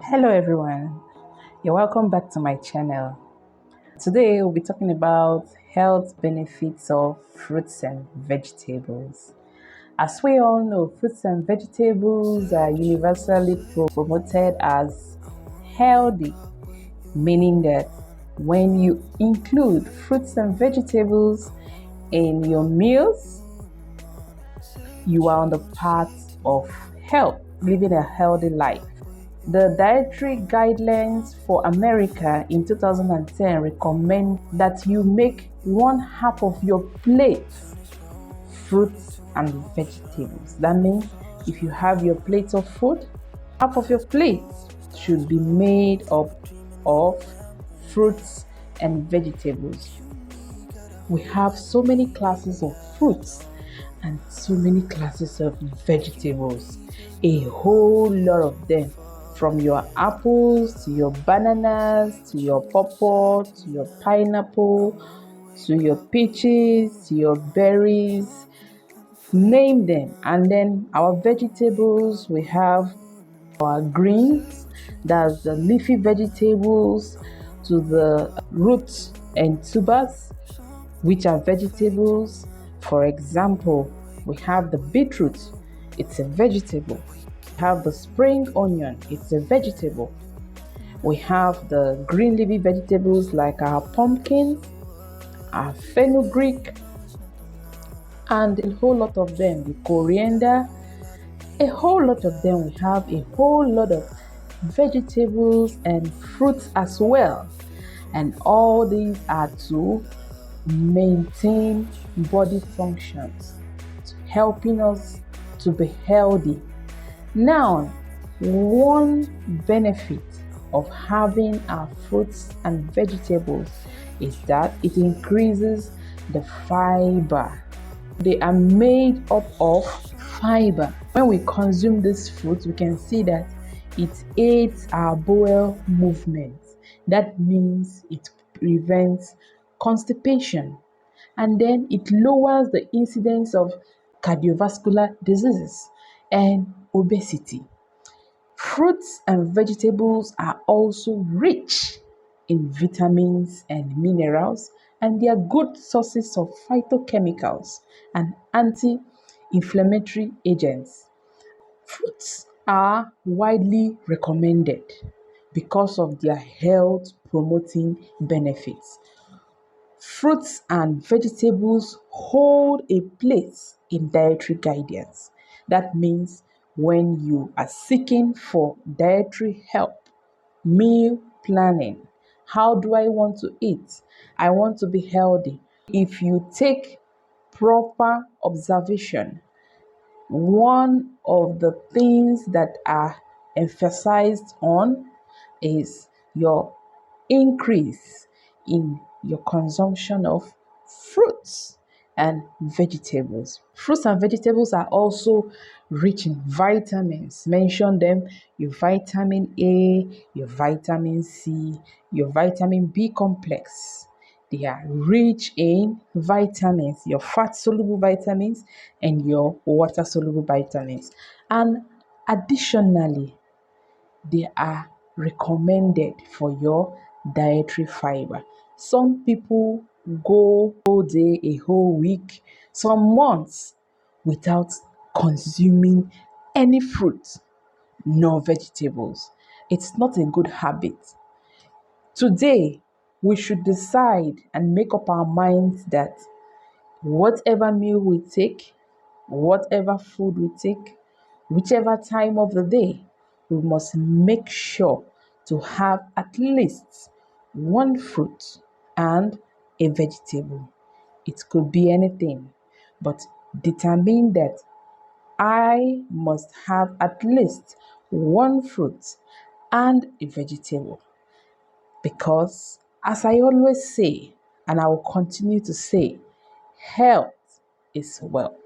Hello everyone, you're welcome back to my channel. Today we'll be talking about health benefits of fruits and vegetables. As we all know, fruits and vegetables are universally promoted as healthy, meaning that when you include fruits and vegetables in your meals, you are on the path of health, living a healthy life. The dietary guidelines for America in 2010 recommend that you make one half of your plate fruits and vegetables. That means if you have your plate of food, half of your plate should be made up of fruits and vegetables. We have so many classes of fruits and so many classes of vegetables, a whole lot of them, from your apples to your bananas to your pawpaw to your pineapple to your peaches to your berries, name them. And then our vegetables, we have our greens, that's the leafy vegetables, to the roots and tubers, which are vegetables. For example, we have the beetroot, it's a vegetable. We have the spring onion, it's a vegetable. We have the green leafy vegetables like our pumpkins, our fenugreek, and a whole lot of them, the coriander, a whole lot of them. We have a whole lot of vegetables and fruits as well. And all these are to maintain body functions, helping us to be healthy. Now, one benefit of having our fruits and vegetables is that it increases the fiber. They are made up of fiber. When we consume this fruit, we can see that it aids our bowel movement. That means it prevents constipation, and then it lowers the incidence of cardiovascular diseases and obesity. Fruits and vegetables are also rich in vitamins and minerals, and they are good sources of phytochemicals and anti-inflammatory agents. Fruits are widely recommended because of their health promoting benefits. Fruits and vegetables hold a place in dietary guidance. That means when you are seeking for dietary help, meal planning, how do I want to eat? I want to be healthy. If you take proper observation, one of the things that are emphasized on is your increase in your consumption of fruits and vegetables. Fruits and vegetables are also rich in vitamins. Mention them: your vitamin A, your vitamin C, your vitamin B complex. They are rich in vitamins, your fat soluble vitamins and your water soluble vitamins. And additionally, they are recommended for your dietary fiber. Some people go a whole day, a whole week, some months without consuming any fruit nor vegetables. It's not a good habit. Today, we should decide and make up our minds that whatever meal we take, whatever food we take, whichever time of the day, we must make sure to have at least one fruit and a vegetable. It could be anything, but determine that I must have at least one fruit and a vegetable. Because, as I always say, and I will continue to say, health is wealth.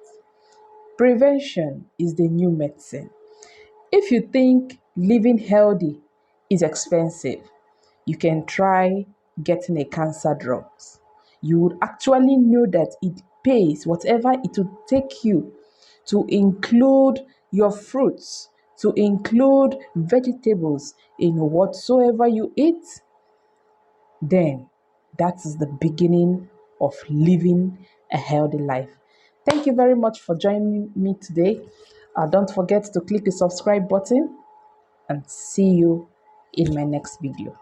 Prevention is the new medicine. If you think living healthy is expensive, you can try getting a cancer drugs. You would actually know that it pays whatever it would take you to include your fruits, to include vegetables in whatsoever you eat, then that is the beginning of living a healthy life. Thank you very much for joining me today. Don't forget to click the subscribe button and see you in my next video.